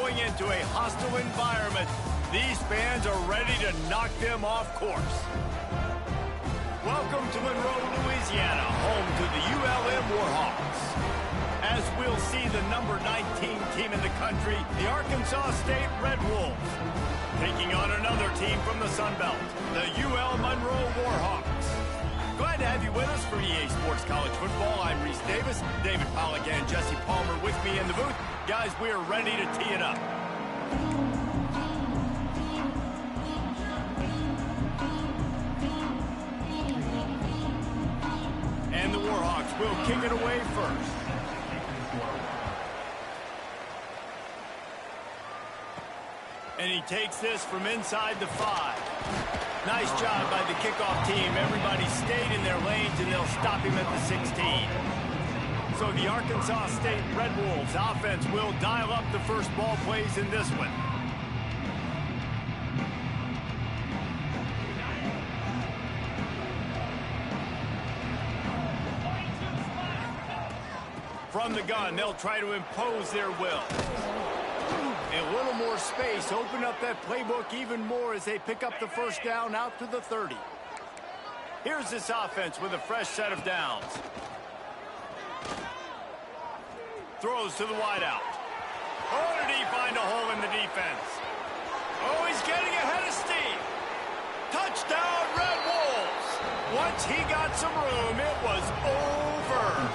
going into a hostile environment. These fans are ready to knock them off course. Welcome to Monroe, Louisiana, home to the ULM Warhawks. As we'll see the number 19 team in the country, the Arkansas State Red Wolves, taking on another team from the Sun Belt, the UL Monroe Warhawks. Glad to have you with us for EA Sports College Football. I'm Reese Davis, David Pollack and Jesse Palmer with me in the booth. Guys, we are ready to tee it up. And the Warhawks will kick it away first. And he takes this from inside the 5. Nice job by the kickoff team. Everybody stayed in their lanes, and they'll stop him at the 16. So the Arkansas State Red Wolves offense will dial up the first ball plays in this one. From the gun, they'll try to impose their will. A little more space, open up that playbook even more as they pick up the first down out to the 30. Here's this offense with a fresh set of downs. Throws to the wideout. Oh, did he find a hole in the defense? Oh, he's getting ahead of steam. Touchdown, Red Wolves. Once he got some room, it was over.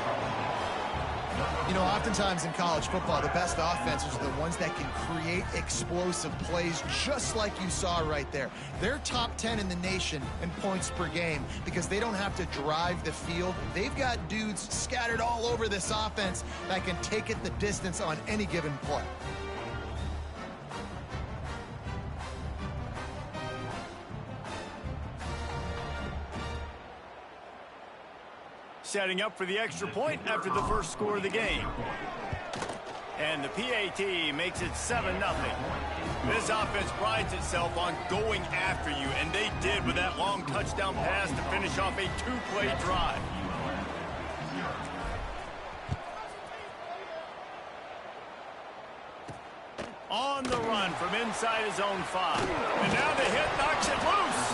You know, oftentimes in college football, the best offenses are the ones that can create explosive plays, just like you saw right there. They're top 10 in the nation in points per game because they don't have to drive the field. They've got dudes scattered all over this offense that can take it the distance on any given play. Setting up for the extra point after the first score of the game. And the PAT makes it 7-0. This offense prides itself on going after you, and they did with that long touchdown pass to finish off a 2-play drive. On the run from inside his own 5. And now the hit knocks it loose.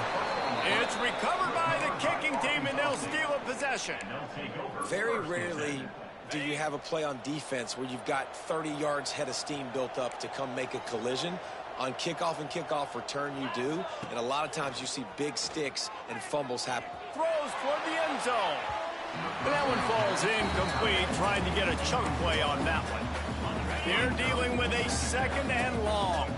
It's recovered by the kicking team, and they'll steal a possession. Very rarely do you have a play on defense where you've got 30 yards head of steam built up to come make a collision. On kickoff and kickoff return, you do. And a lot of times you see big sticks and fumbles happen. Throws toward the end zone. And that one falls incomplete, trying to get a chunk play on that one. They're dealing with a 2nd and long.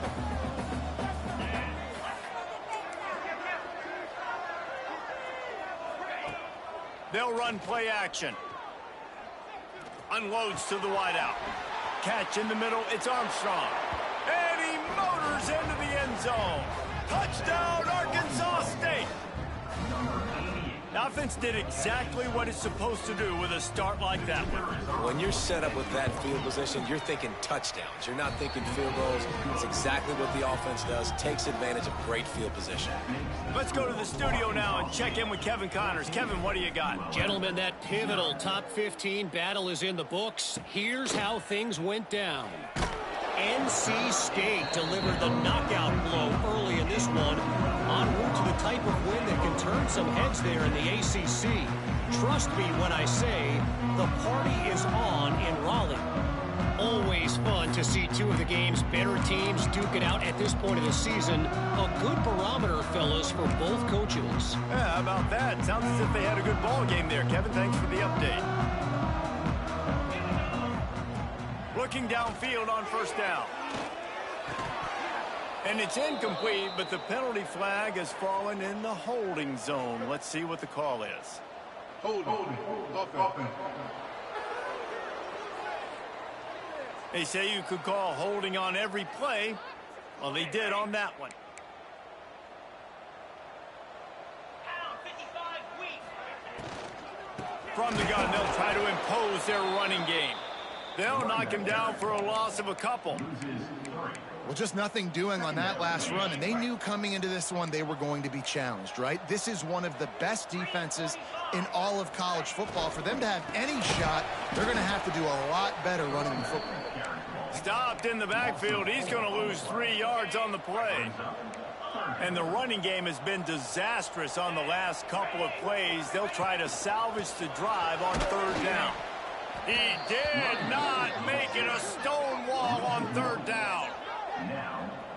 They'll run play action. Unloads to the wideout. Catch in the middle. It's Armstrong. And he motors into the end zone. Touchdown, Arkansas State. The offense did exactly what it's supposed to do with a start like that one. When you're set up with that field position, you're thinking touchdowns. You're not thinking field goals. It's exactly what the offense does. Takes advantage of great field position. Let's go to the studio now and check in with Kevin Connors. Kevin, what do you got? Gentlemen, that pivotal top 15 battle is in the books. Here's how things went down. NC State delivered the knockout blow early in this one, en route to the type of win that can turn some heads there in the ACC. Trust me when I say the party is on in Raleigh. Always fun to see two of the game's better teams duke it out at this point of the season. A good barometer, fellas, for both coaches. Yeah, how about that? Sounds as if they had a good ball game there. Kevin, thanks for the update. Looking downfield on first down. And it's incomplete, but the penalty flag has fallen in the holding zone. Let's see what the call is. Holding. They say you could call holding on every play. Well, they did on that one. From the gun, they'll try to impose their running game. They'll knock him down for a loss of a couple. Well, just nothing doing on that last run, and they knew coming into this one they were going to be challenged, right? This is one of the best defenses in all of college football. For them to have any shot, they're going to have to do a lot better running the football. Stopped in the backfield. He's going to lose 3 yards on the play. And the running game has been disastrous on the last couple of plays. They'll try to salvage the drive on 3rd down. He did not make it a stone wall on 3rd down.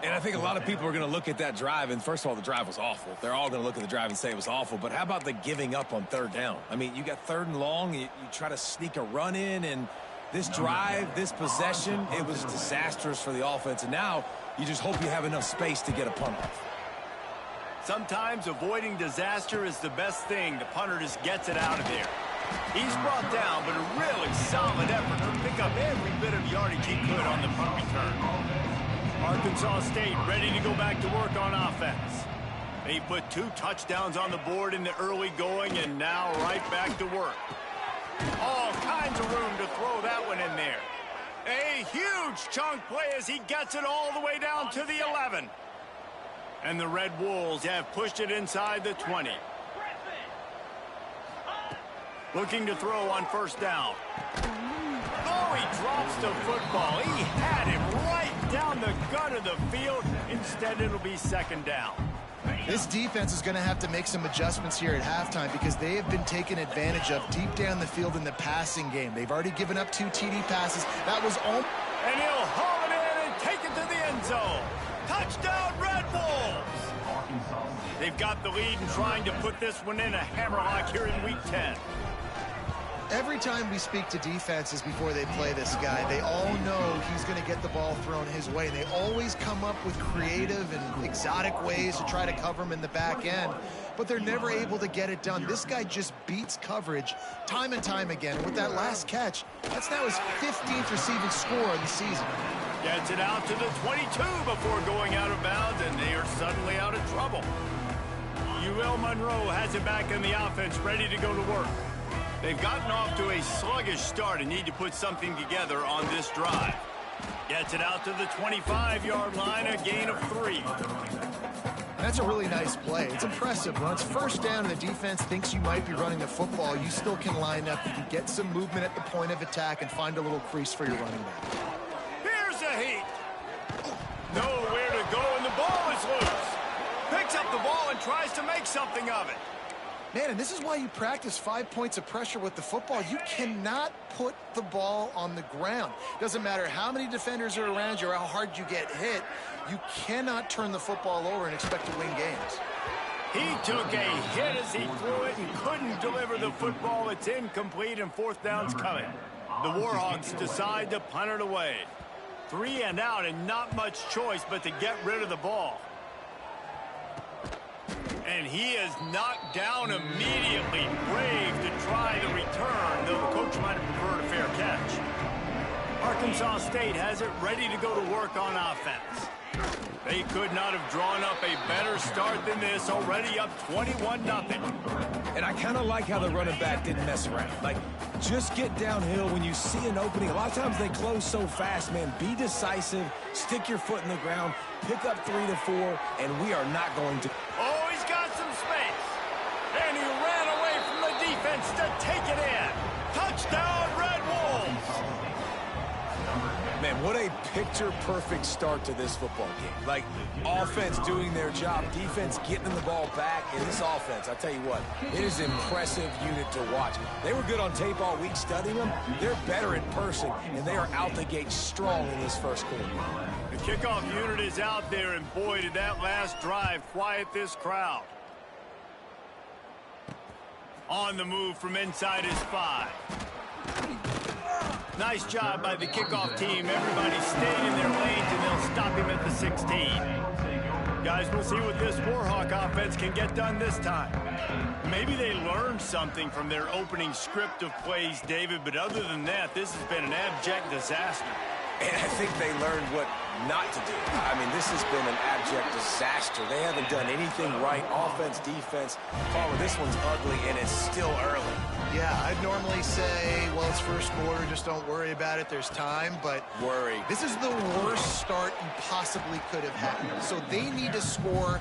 And I think a lot of people are going to look at that drive, and first of all, the drive was awful. They're all going to look at the drive and say it was awful, but how about the giving up on 3rd down? I mean, you got 3rd and long, you try to sneak a run in, and this drive, this possession, it was disastrous for the offense, and now you just hope you have enough space to get a punt off. Sometimes avoiding disaster is the best thing. The punter just gets it out of there. He's brought down, but a really solid effort to pick up every bit of yardage he could on the punt return. Arkansas State ready to go back to work on offense. They put 2 touchdowns on the board in the early going, and now right back to work. All kinds of room to throw that one in there. A huge chunk play as he gets it all the way down to the 11. And the Red Wolves have pushed it inside the 20. Looking to throw on 1st down. Oh, he drops the football. He had him right down the gut of the field. Instead, it'll be 2nd down. This defense is going to have to make some adjustments here at halftime because they have been taken advantage of deep down the field in the passing game. They've already given up 2 TD passes. That was all. And he'll haul it in and take it to the end zone. Touchdown, Red Wolves! They've got the lead and trying to put this one in a hammerlock here in Week 10. Every time we speak to defenses before they play this guy, they all know he's going to get the ball thrown his way. They always come up with creative and exotic ways to try to cover him in the back end, but they're never able to get it done. This guy just beats coverage time and time again. With that last catch, that's now his 15th receiving score of the season. Gets it out to the 22 before going out of bounds, and they are suddenly out of trouble. UL Monroe has it back in the offense, ready to go to work. They've gotten off to a sluggish start and need to put something together on this drive. Gets it out to the 25-yard line, a gain of 3. That's a really nice play. It's impressive. When it's 1st down and the defense thinks you might be running the football, you still can line up. You can get some movement at the point of attack and find a little crease for your running back. Here's a heat. Nowhere to go, and the ball is loose. Picks up the ball and tries to make something of it. Man, and this is why you practice 5 points of pressure with the football. You cannot put the ball on the ground. Doesn't matter how many defenders are around you or how hard you get hit. You cannot turn the football over and expect to win games. He took a hit as he threw it and couldn't deliver the football. It's incomplete, and 4th down's coming. The Warhawks decide to punt it away. 3 and out, and not much choice but to get rid of the ball. And he is knocked down immediately. Brave to try the return, though the coach might have preferred a fair catch. Arkansas State has it ready to go to work on offense. They could not have drawn up a better start than this, already up 21-0. And I kind of like how the running back didn't mess around. Like, just get downhill when you see an opening. A lot of times they close so fast, man. Be decisive, stick your foot in the ground, pick up 3 to 4, and we are not going to. Oh, he's got some space. And he ran away from the defense to take it in. Touchdown, Red Wolves. Man, what a picture-perfect start to this football game. Like, offense doing their job, defense getting the ball back, and this offense, I tell you what, it is an impressive unit to watch. They were good on tape all week studying them. They're better in person, and they are out the gate strong in this first quarter. The kickoff unit is out there, and boy, did that last drive quiet this crowd. On the move from inside his 5. Nice job by the kickoff team. Everybody stayed in their lanes, and they'll stop him at the 16. Guys, we'll see what this Warhawk offense can get done this time. Maybe they learned something from their opening script of plays, David, but other than that, this has been an abject disaster. And I think they learned what not to do. I mean, this has been an abject disaster. They haven't done anything right. Offense, defense. Palmer, this one's ugly, and it's still early. Yeah, I'd normally say, well, it's first quarter, just don't worry about it, there's time, but worry. This is the worst start you possibly could have had. So they need to score.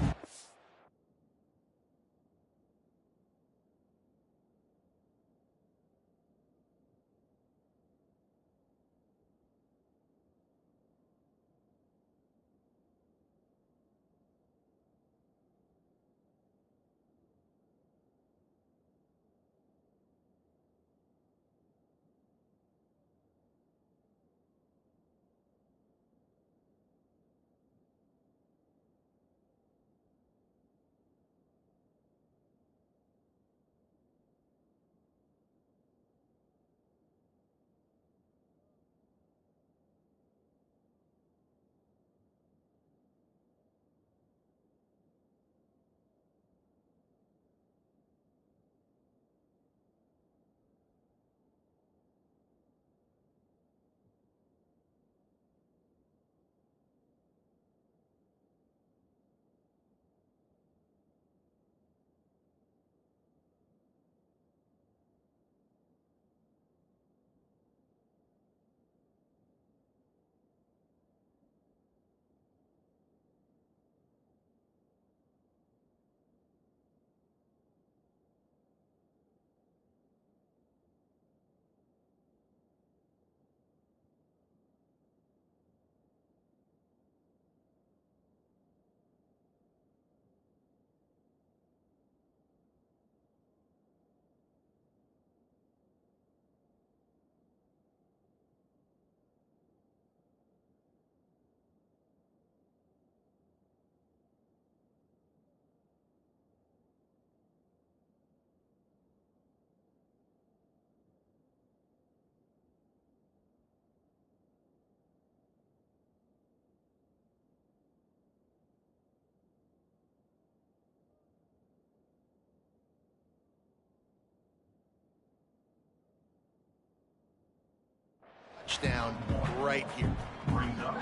touchdown right here.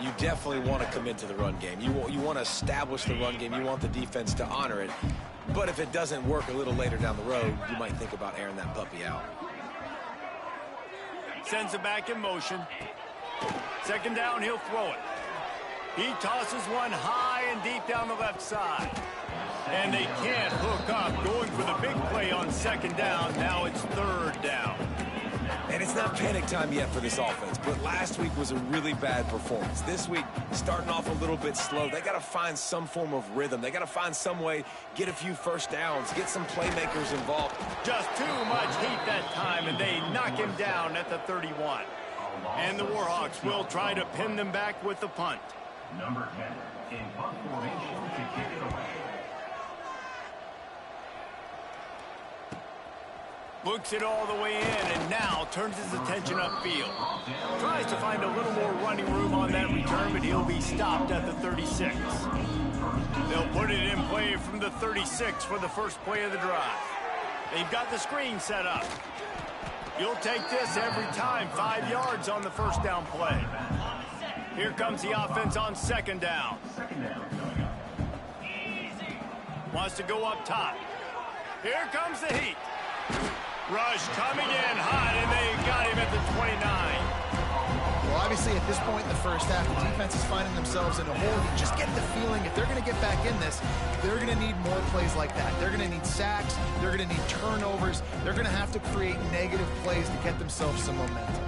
You definitely want to commit to the run game. You want to establish the run game. You want the defense to honor it. But if it doesn't work a little later down the road, you might think about airing that puppy out. Sends it back in motion. Second down, he'll throw it. He tosses one high and deep down the left side. And they can't hook up, going for the big play on second down. Now it's third down. And it's not panic time yet for this offense, but last week was a really bad performance. This week, starting off a little bit slow. They got to find some form of rhythm. They got to find some way, get a few first downs, get some playmakers involved. Just too much heat that time, and they knock him down at the 31. And the Warhawks will try to pin them back with the punt. Number 10 in punt formation to kick it away. Looks it all the way in, and now turns his attention upfield. Tries to find a little more running room on that return, but he'll be stopped at the 36. They'll put it in play from the 36 for the first play of the drive. They've got the screen set up. You'll take this every time. 5 yards on the first down play. Here comes the offense on second down. Wants to go up top. Here comes the heat. Rush coming in hot, and they got him at the 29. Well, obviously, at this point in the first half, the defense is finding themselves in a hole. You just get the feeling if they're going to get back in this, they're going to need more plays like that. They're going to need sacks. They're going to need turnovers. They're going to have to create negative plays to get themselves some momentum.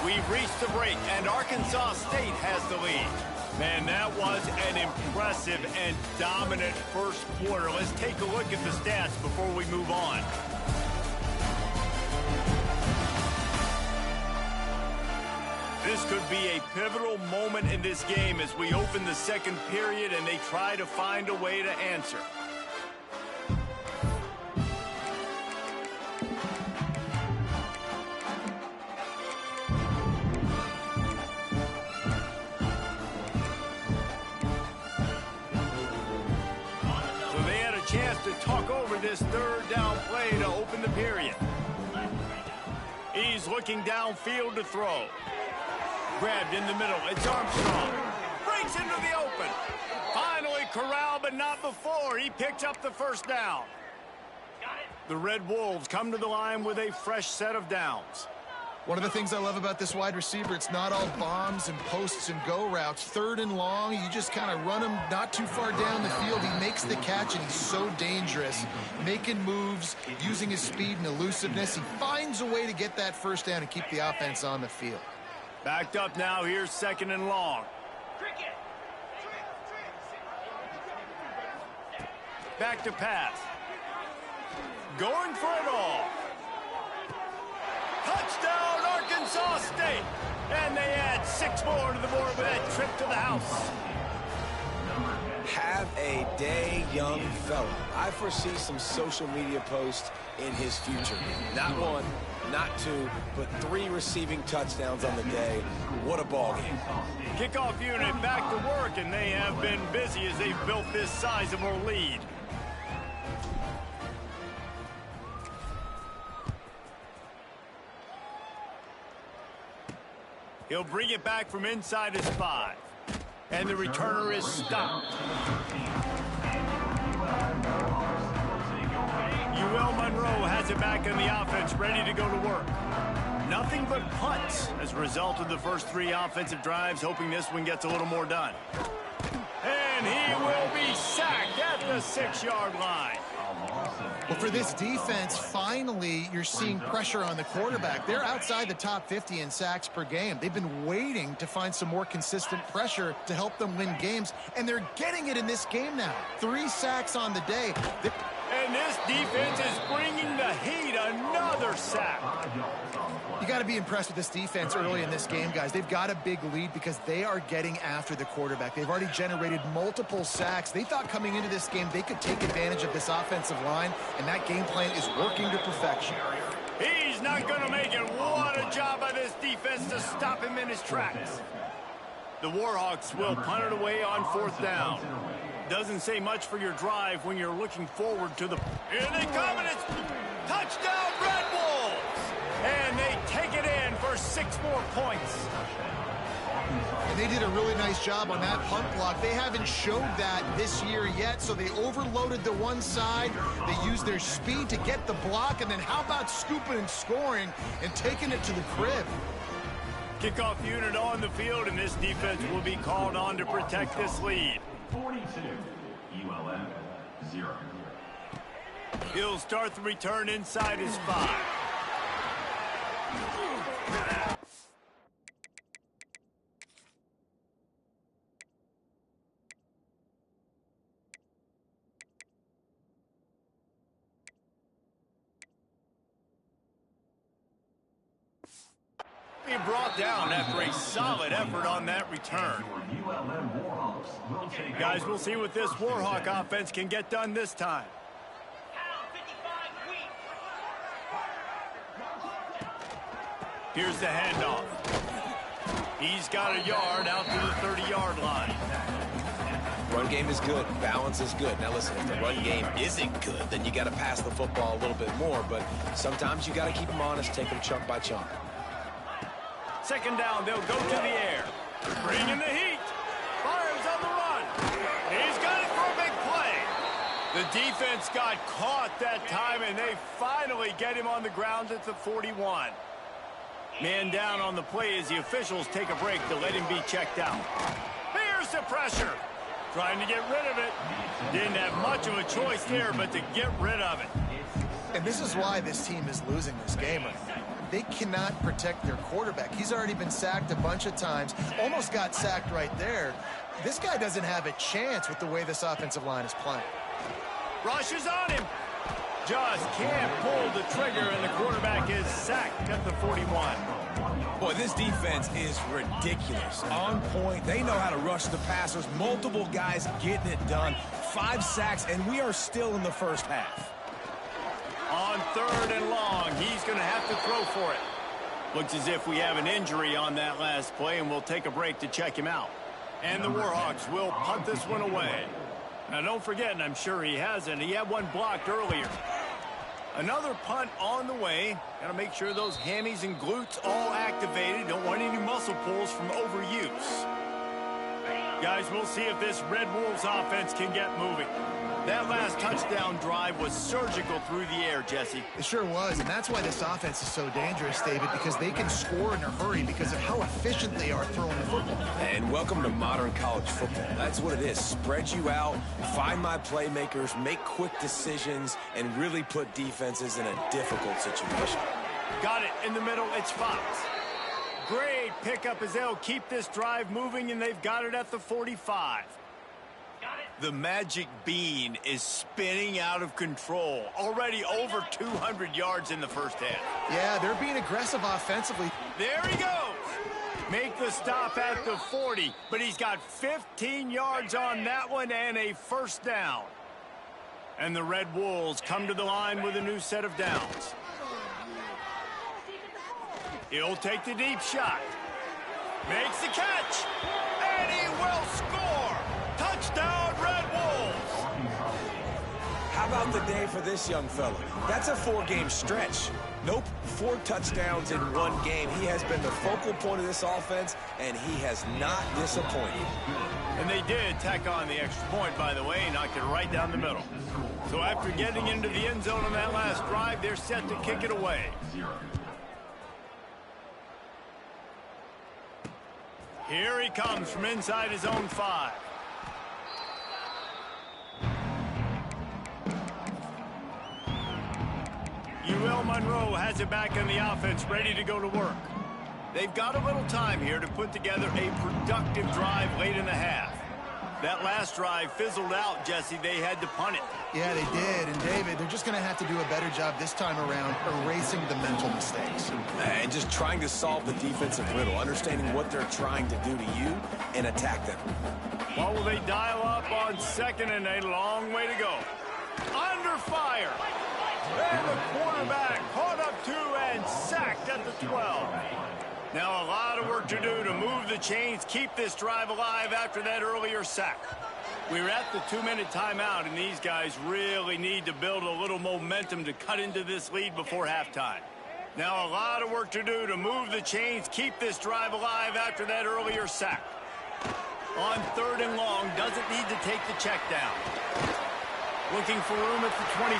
We've reached the break, and Arkansas State has the lead. Man, that was an impressive and dominant first quarter. Let's take a look at the stats before we move on. This could be a pivotal moment in this game as we open the second period and they try to find a way to answer. Chance to talk over this third down play to open the period. He's looking downfield to throw. Grabbed in the middle. It's Armstrong. Breaks into the open. Finally corralled, but not before. He picks up the first down. The Red Wolves come to the line with a fresh set of downs. One of the things I love about this wide receiver, it's not all bombs and posts and go routes. Third and long, you just kind of run him not too far down the field. He makes the catch, and he's so dangerous, making moves, using his speed and elusiveness. He finds a way to get that first down and keep the offense on the field. Backed up now, here's second and long. Back to pass. Going for it all. Touchdown, Arkansas State. And they add 6 more to the board with that trip to the house. Have a day, young fella. I foresee some social media posts in his future. Not 1, not 2, but 3 receiving touchdowns on the day. What a ball game. Kickoff unit back to work, and they have been busy as they've built this sizable lead. He'll bring it back from inside his 5. And the returner is stopped. UL Monroe has it back in the offense, ready to go to work. Nothing but punts as a result of the first 3 offensive drives, hoping this one gets a little more done. And he will be sacked at the 6-yard line. Well, for this defense, finally, you're seeing pressure on the quarterback. They're outside the top 50 in sacks per game. They've been waiting to find some more consistent pressure to help them win games, and they're getting it in this game now. 3 sacks on the day. And this defense is bringing the heat. Another sack. You got to be impressed with this defense early in this game, guys. They've got a big lead because they are getting after the quarterback. They've already generated multiple sacks. They thought coming into this game they could take advantage of this offensive line, and that game plan is working to perfection. He's He's not going to make it. What a job by this defense to stop him in his tracks. The Warhawks will punt it away on 4th down. Doesn't say much for your drive when you're looking forward to the... Here they come, and it's touchdown Red Wolves! And they take it in for 6 more points. And they did a really nice job on that punt block. They haven't showed that this year yet, so they overloaded the one side. They used their speed to get the block, and then how about scooping and scoring and taking it to the crib? Kickoff unit on the field, and this defense will be called on to protect this lead. 42, ULM 0. He'll start the return inside his 5. Be brought down after a solid effort on that return. Guys, we'll see what this Warhawk offense can get done this time. Here's the handoff. He's got a yard out to the 30-yard line. Run game is good. Balance is good. Now listen, if the run game isn't good, then you got to pass the football a little bit more. But sometimes you got to keep them honest, take them chunk by chunk. 2nd down, they'll go to the air. Bringing the heat. Fires on the run. He's got it for a big play. The defense got caught that time, and they finally get him on the ground at the 41. Man down on the play as the officials take a break to let him be checked out. Here's the pressure. Trying to get rid of it. Didn't have much of a choice there, but to get rid of it. And this is why this team is losing this game right now. They cannot protect their quarterback. He's already been sacked a bunch of times. Almost got sacked right there. This guy doesn't have a chance with the way this offensive line is playing. Rushes on him. Just can't pull the trigger, and the quarterback is sacked at the 41. Boy, this defense is ridiculous. On point. They know how to rush the passers. Multiple guys getting it done. 5 sacks, and we are still in the first half. On 3rd and long, he's going to have to throw for it. Looks as if we have an injury on that last play, and we'll take a break to check him out. And the Warhawks will punt this one away. Now, don't forget, and I'm sure he hasn't, he had one blocked earlier. Another punt on the way. Got to make sure those hammies and glutes all activated. Don't want any muscle pulls from overuse. Guys, we'll see if this Red Wolves offense can get moving. That last touchdown drive was surgical through the air, Jesse. It sure was, and that's why this offense is so dangerous, David, because they can score in a hurry because of how efficient they are throwing the football. And welcome to modern college football. That's what it is. Spread you out, find my playmakers, make quick decisions, and really put defenses in a difficult situation. Got it in the middle. It's Fox. Great pickup as they'll keep this drive moving, and they've got it at the 45. The magic bean is spinning out of control. Already over 200 yards in the first half. Yeah, they're being aggressive offensively. There he goes. Make the stop at the 40, but he's got 15 yards on that one and a 1st down. And the Red Wolves come to the line with a new set of downs. He'll take the deep shot. Makes the catch. And he will score. Touchdown, Red Wolves! How about the day for this young fella? That's a 4-game stretch. Nope, 4 touchdowns in 1 game. He has been the focal point of this offense, and he has not disappointed. And they did tack on the extra point, by the way, knocked it right down the middle. So after getting into the end zone on that last drive, they're set to kick it away. Here he comes from inside his own 5. UL Monroe has it back on the offense, ready to go to work. They've got a little time here to put together a productive drive late in the half. That last drive fizzled out, Jesse. They had to punt it. Yeah, they did. And, David, they're just going to have to do a better job this time around erasing the mental mistakes. And just trying to solve the defensive riddle, understanding what they're trying to do to you and attack them. What will they dial up on 2nd and a long way to go? Under fire. And the quarterback caught up to and sacked at the 12. Now a lot of work to do to move the chains, keep this drive alive after that earlier sack. We're at the 2-minute timeout, and these guys really need to build a little momentum to cut into this lead before halftime. Now a lot of work to do to move the chains, keep this drive alive after that earlier sack. On 3rd and long, doesn't need to take the check down. Looking for room at the 25.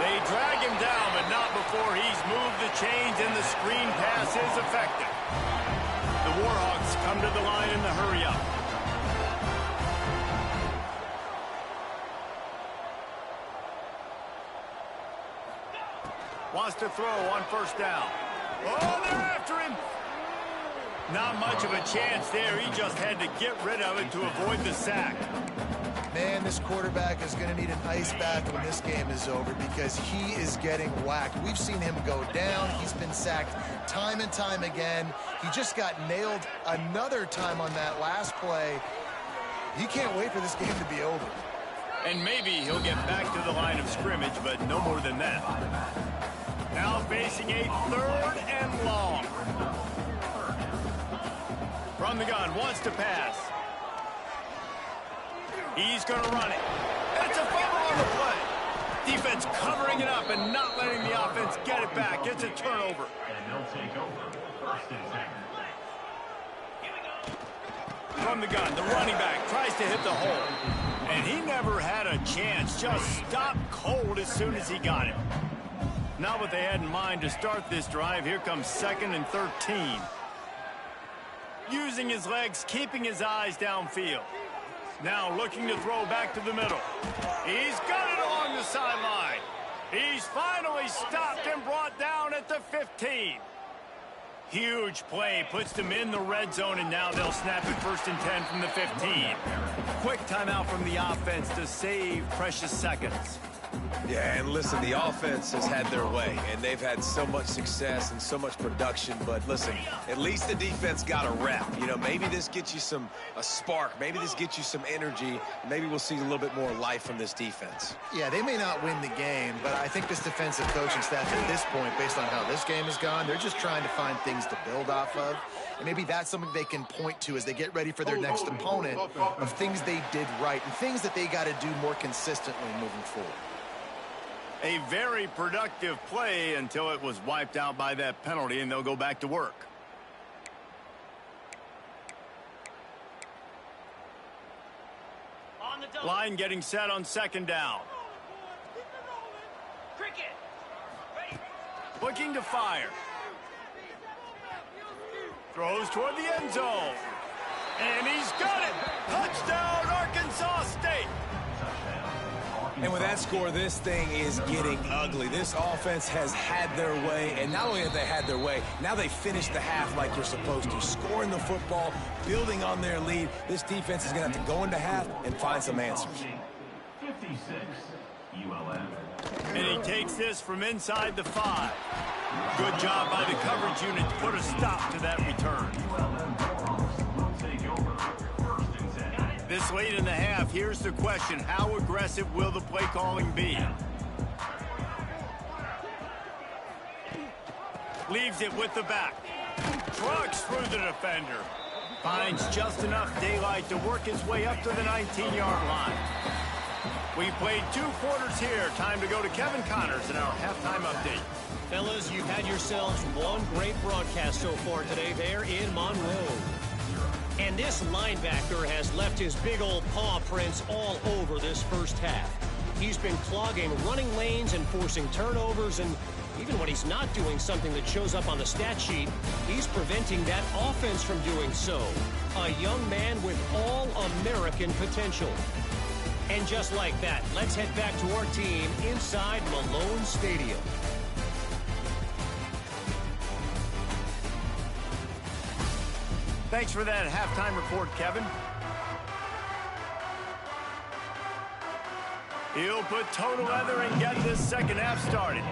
They drag him down, but not before he's moved the chains, and the screen pass is effective. The Warhawks come to the line in the hurry-up. Wants to throw on 1st down. Oh, they're after him. Not much of a chance there. He just had to get rid of it to avoid the sack. Man, this quarterback is going to need an ice bath when this game is over because he is getting whacked. We've seen him go down. He's been sacked time and time again. He just got nailed another time on that last play. He can't wait for this game to be over. And maybe he'll get back to the line of scrimmage, but no more than that. Now facing a 3rd and long. From the gun, wants to pass. He's going to run it. It's a fumble on the play. Defense covering it up and not letting the offense get it back. It's a turnover. And they'll take over 1st and 10. From the gun, the running back tries to hit the hole. And he never had a chance. Just stopped cold as soon as he got it. Not what they had in mind to start this drive. Here comes 2nd and 13. Using his legs, keeping his eyes downfield. Now looking to throw back to the middle. He's got it along the sideline. He's finally stopped and brought down at the 15. Huge play, puts them in the red zone, and now they'll snap it 1st and 10 from the 15. Quick timeout from the offense to save precious seconds. Yeah, and listen, the offense has had their way, and they've had so much success and so much production. But listen, at least the defense got a rep. You know, maybe this gets you a spark. Maybe this gets you some energy. Maybe we'll see a little bit more life from this defense. Yeah, they may not win the game, but I think this defensive coaching staff at this point, based on how this game has gone, they're just trying to find things to build off of. And maybe that's something they can point to as they get ready for their next opponent of things they did right and things that they got to do more consistently moving forward. A very productive play until it was wiped out by that penalty, and they'll go back to work. Line getting set on 2nd down. Looking to fire. Throws toward the end zone. And he's got it. Touchdown, Arkansas State. And with that score, this thing is getting ugly. This offense has had their way, and not only have they had their way, now they finished the half like you're supposed to, scoring the football, building on their lead. This defense is going to have to go into half and find some answers. 56, ULM. And he takes this from inside the 5. Good job by the coverage unit to put a stop to that return. This late in the half, here's the question. How aggressive will the play calling be? Leaves it with the back. Trucks through the defender. Finds just enough daylight to work his way up to the 19-yard line. We played 2 quarters here. Time to go to Kevin Connors in our halftime update. Fellas, you've had yourselves one great broadcast so far today there in Monroe. And this linebacker has left his big old paw prints all over this first half. He's been clogging running lanes and forcing turnovers, and even when he's not doing something that shows up on the stat sheet, he's preventing that offense from doing so. A young man with all-American potential. And just like that, let's head back to our team inside Malone Stadium. Thanks for that halftime report, Kevin. He'll put toe to leather and get this second half started.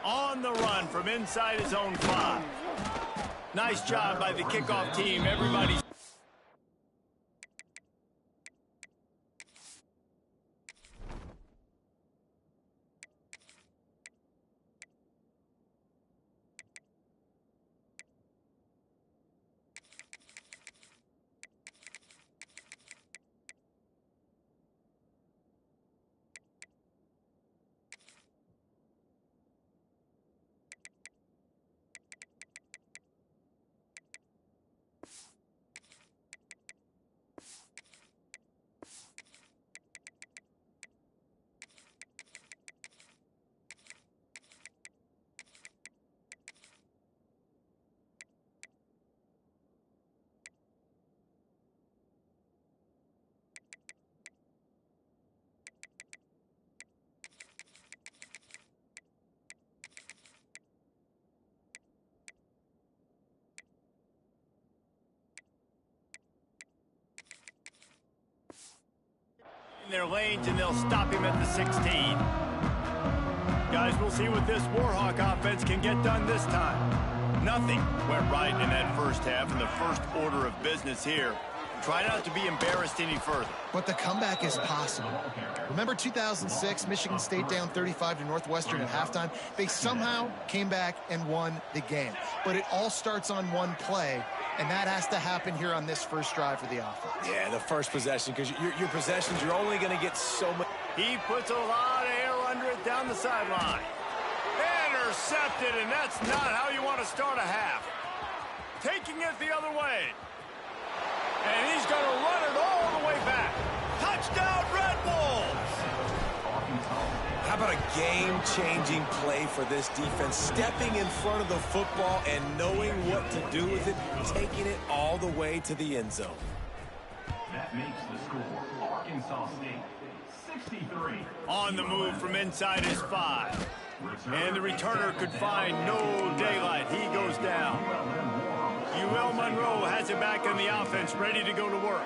On the run from inside his own 5. Nice job by the kickoff team. Everybody's their lanes, and they'll stop him at the 16. Guys, we'll see what this Warhawk offense can get done this time. Nothing went right in that first half, and the first order of business here. Try not to be embarrassed any further. But the comeback is possible. Remember 2006, Michigan State down 35 to Northwestern at halftime? They somehow came back and won the game. But it all starts on one play, and that has to happen here on this first drive for the offense. Yeah, the first possession, because your possessions, you're only going to get so much. He puts a lot of air under it down the sideline. Intercepted, and that's not how you want to start a half. Taking it the other way. And he's going to run it all the way back. Touchdown, Red Wolves! How about a game-changing play for this defense? Stepping in front of the football and knowing what to do with it, taking it all the way to the end zone. That makes the score Arkansas State 63. On the move from inside his 5. And the returner could find no daylight. He goes down. UL Monroe has it back on the offense, ready to go to work.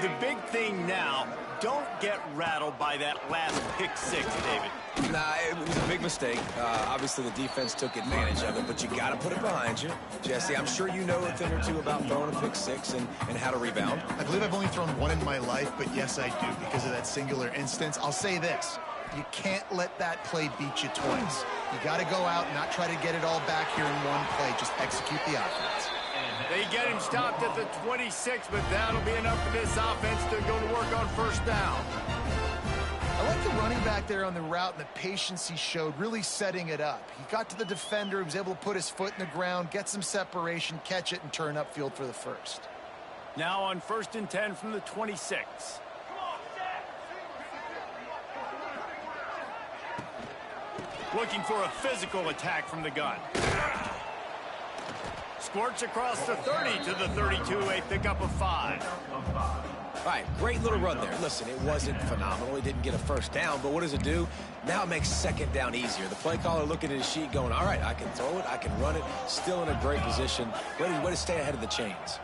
The big thing now, don't get rattled by that last pick 6, David. Nah, it was a big mistake. Obviously, the defense took advantage of it, but you got to put it behind you. Jesse, I'm sure you know a thing or two about throwing a pick 6 and how to rebound. I believe I've only thrown one in my life, but yes, I do because of that singular instance. I'll say this. You can't let that play beat you twice. You got to go out and not try to get it all back here in one play. Just execute the offense. They get him stopped at the 26, but that'll be enough for this offense to go to work on first down. I like the running back there on the route and the patience he showed, really setting it up. He got to the defender, he was able to put his foot in the ground, get some separation, catch it, and turn upfield for the first. Now on 1st and 10 from the 26. Looking for a physical attack from the gun. Squirts across the 30 to the 32, a pickup of 5. All right, great little run there. Listen, it wasn't phenomenal. He didn't get a first down, but what does it do? Now it makes second down easier. The play caller looking at his sheet going, all right, I can throw it, I can run it. Still in a great position. Way to stay ahead of the chains.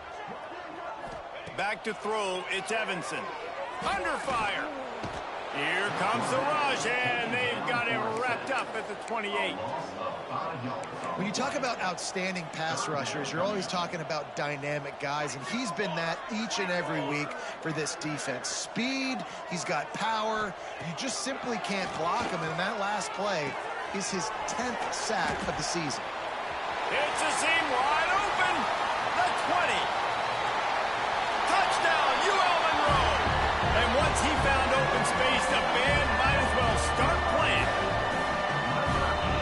Back to throw, it's Evanson. Under fire. Here comes the rush, and they've got him wrapped up at the 28. When you talk about outstanding pass rushers, you're always talking about dynamic guys, and he's been that each and every week for this defense. Speed, he's got power. You just simply can't block him, and that last play is his 10th sack of the season. It's a seam wide open. The 20. Touchdown, UL Monroe. And once he found open space, the band might as well start playing.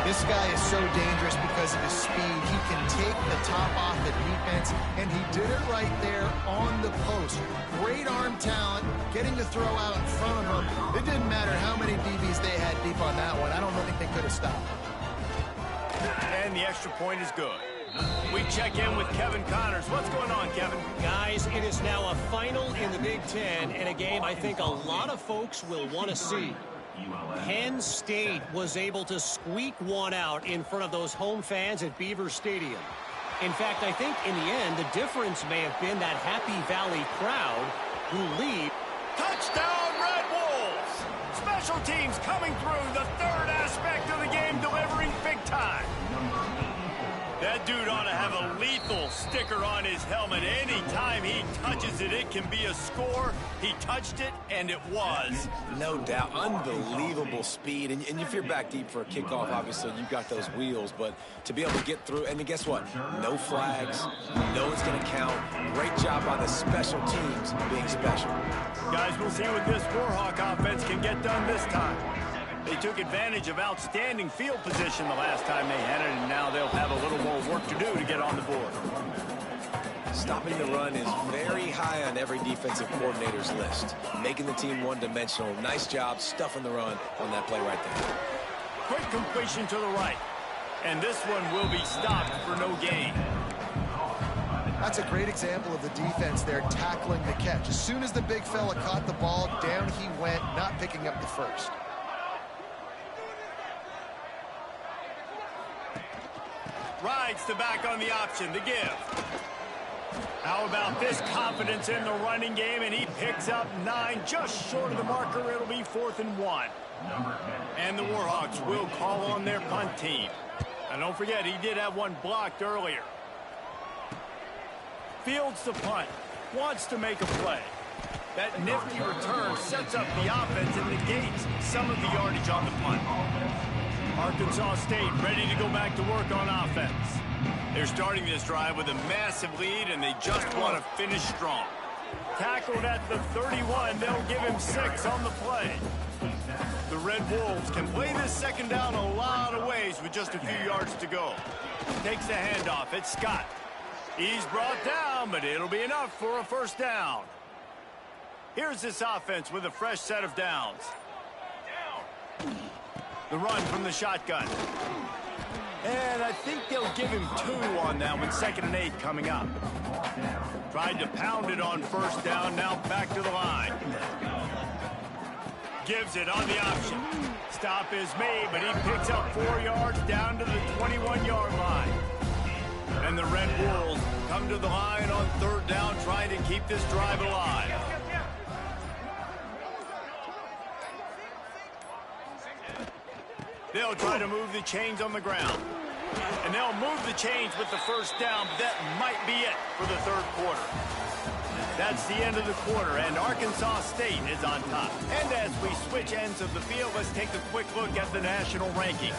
This guy is so dangerous because of his speed. He can take the top off the defense, and he did it right there on the post. Great arm talent, getting the throw out in front of him. It didn't matter how many DBs they had deep on that one. I don't think they could have stopped. And the extra point is good. We check in with Kevin Connors. What's going on, Kevin? Guys, it is now a final in the Big Ten, and a game I think a lot of folks will want to see. Penn State was able to squeak one out in front of those home fans at Beaver Stadium. In fact, I think in the end, the difference may have been that Happy Valley crowd who lead. Touchdown, Red Wolves! Special teams coming through, the third aspect of the game, delivering big time. That dude ought to have a lethal sticker on his helmet. Anytime he touches it, it can be a score. He touched it, and it was. No doubt. Unbelievable speed. And if you're back deep for a kickoff, obviously you've got those wheels. But to be able to get through, and then guess what? No flags. No, it's going to count. Great job by the special teams being special. Guys, we'll see what this Warhawk offense can get done this time. They took advantage of outstanding field position the last time they had it, and now they'll have a little more work to do to get on the board. Stopping the run is very high on every defensive coordinator's list. Making the team one-dimensional. Nice job stuffing the run on that play right there. Quick completion to the right. And this one will be stopped for no gain. That's a great example of the defense there tackling the catch. As soon as the big fella caught the ball, down he went, not picking up the first. Rides the back on the option, the give. How about this confidence in the running game, and he picks up 9, just short of the marker. It'll be 4th and 1. And the Warhawks will call on their punt team. And don't forget, he did have one blocked earlier. Fields the punt, wants to make a play. That nifty return sets up the offense and negates some of the yardage on the punt. Arkansas State ready to go back to work on offense. They're starting this drive with a massive lead, and they just want to finish strong. Tackled at the 31, they'll give him 6 on the play. The Red Wolves can play this second down a lot of ways with just a few yards to go. Takes the handoff, it's Scott. He's brought down, but it'll be enough for a first down. Here's this offense with a fresh set of downs. The run from the shotgun. And I think they'll give him 2 on that one, 2nd and 8 coming up. Tried to pound it on first down, now back to the line. Gives it on the option. Stop is made, but he picks up 4 yards down to the 21-yard line. And the Red Wolves come to the line on 3rd down, trying to keep this drive alive. They'll try to move the chains on the ground. And they'll move the chains with the first down. That might be it for the 3rd quarter. That's the end of the quarter, and Arkansas State is on top. And as we switch ends of the field, let's take a quick look at the national rankings.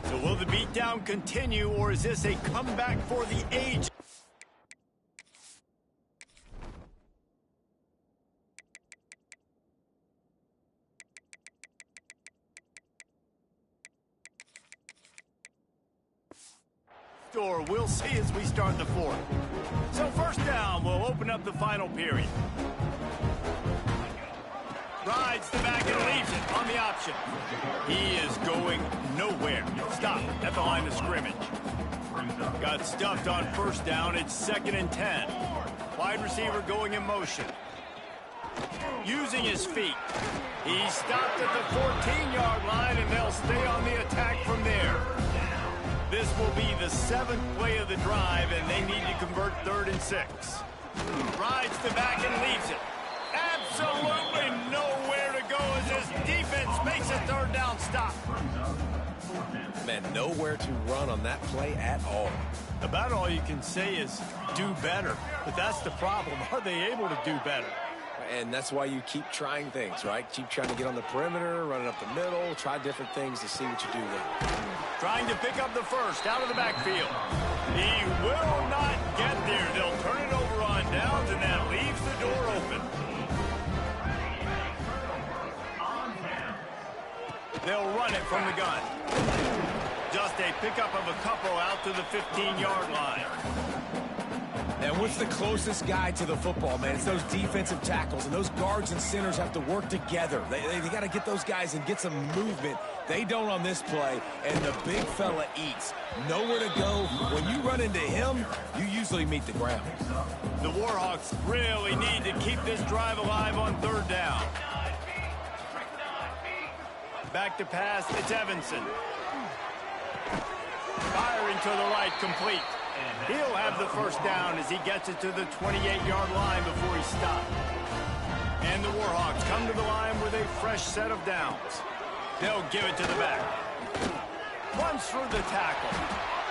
So will the beatdown continue, or is this a comeback for the age? Or we'll see as we start the 4th. So first down, we'll open up the final period. Rides the back and leaves it on the option. He is going nowhere. Stop at the line of scrimmage. Got stuffed on first down. It's 2nd and 10. Wide receiver going in motion. Using his feet. He stopped at the 14-yard line, and they'll stay on the attack from there. This will be the 7th play of the drive, and they need to convert 3rd and 6. Rides the back and leaves it. Absolutely nowhere to go as this defense makes a 3rd down stop. Man, nowhere to run on that play at all. About all you can say is do better. But that's the problem. Are they able to do better? And that's why you keep trying things, right? Keep trying to get on the perimeter, running up the middle, try different things to see what you do there. Trying to pick up the first out of the backfield. He will not get there. They'll turn it over on downs, and that leaves the door open. They'll run it from the gun. Just a pickup of a couple out to the 15-yard line. And what's the closest guy to the football, man? It's those defensive tackles, and those guards and centers have to work together. They got to get those guys and get some movement. They don't on this play, and the big fella eats. Nowhere to go. When you run into him, you usually meet the ground. The Warhawks really need to keep this drive alive on 3rd down. Back to pass, it's Evanson. Firing to the right, complete. He'll have the first down as he gets it to the 28-yard line before he stopped. And the Warhawks come to the line with a fresh set of downs. They'll give it to the back. Runs through the tackle.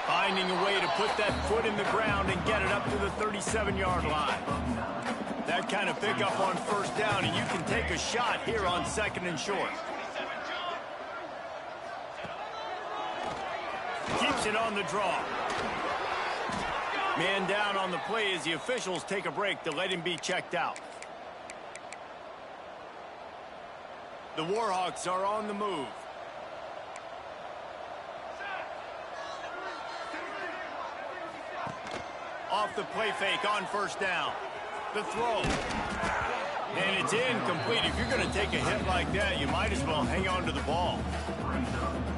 Finding a way to put that foot in the ground and get it up to the 37-yard line. That kind of pickup on first down, and you can take a shot here on 2nd and short. Keeps it on the draw. Man down on the play as the officials take a break to let him be checked out. The Warhawks are on the move. Off the play fake on first down. The throw. And it's incomplete. If you're going to take a hit like that, you might as well hang on to the ball.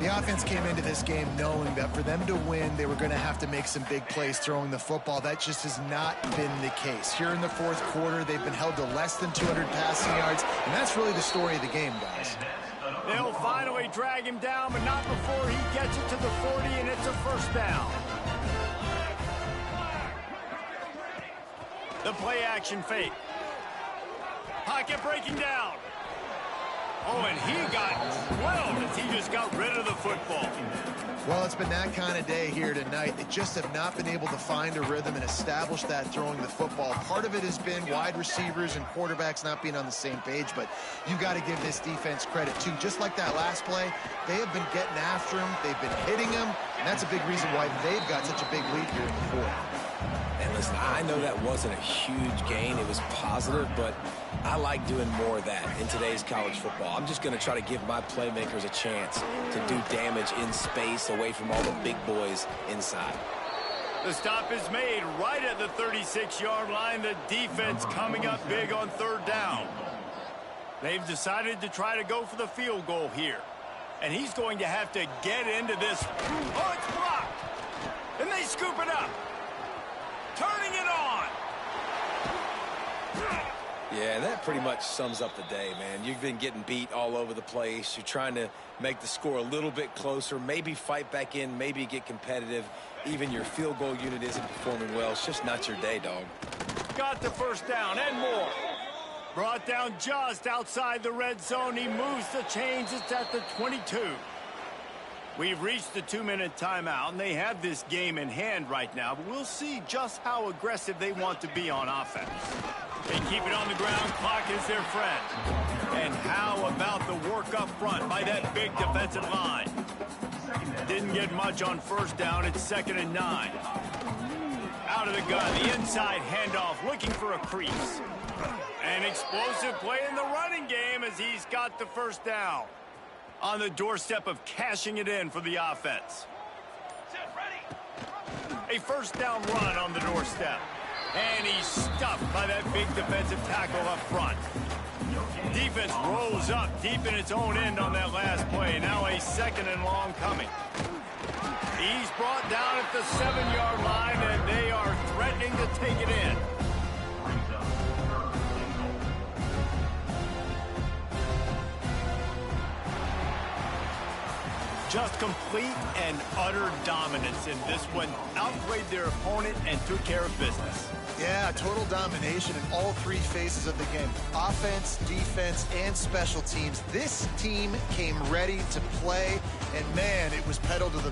The offense came into this game knowing that for them to win, they were going to have to make some big plays throwing the football. That just has not been the case. Here in the fourth quarter, they've been held to less than 200 passing yards, and that's really the story of the game, guys. They'll finally drag him down, but not before he gets it to the 40, and it's a first down. The play-action fake. Pocket breaking down. Oh, and he got drilled as he just got rid of the football. Well, it's been that kind of day here tonight. They just have not been able to find a rhythm and establish that throwing the football. Part of it has been wide receivers and quarterbacks not being on the same page, but you got to give this defense credit, too. Just like that last play, they have been getting after him. They've been hitting him, and that's a big reason why they've got such a big lead here in the fourth. And listen, I know that wasn't a huge gain. It was positive, but I like doing more of that in today's college football. I'm just going to try to give my playmakers a chance to do damage in space away from all the big boys inside. The stop is made right at the 36-yard line. The defense coming up big on third down. They've decided to try to go for the field goal here. And he's going to have to get into this. Oh, it's blocked. And they scoop it up. Turning it on. Yeah, that pretty much sums up the day, man. You've been getting beat all over the place. You're trying to make the score a little bit closer, maybe fight back in, maybe get competitive. Even your field goal unit isn't performing well. It's just not your day, dog. Got the first down and more. Brought down just outside the red zone. He moves the chains. It's at the 22. We've reached the 2-minute timeout, and they have this game in hand right now, but we'll see just how aggressive they want to be on offense. They keep it on the ground. Clock is their friend. And how about the work up front by that big defensive line? Didn't get much on first down. It's 2nd and 9. Out of the gun, the inside handoff, looking for a crease. An explosive play in the running game as he's got the first down. On the doorstep of cashing it in for the offense. A first down run on the doorstep. And he's stuffed by that big defensive tackle up front. Defense rolls up deep in its own end on that last play. Now a 2nd and long coming. He's brought down at the 7-yard line, and they are threatening to take it in. Just complete and utter dominance in this one. Outplayed their opponent and took care of business. Yeah, total domination in all three phases of the game. Offense, defense, and special teams. This team came ready to play, and man, it was pedal to the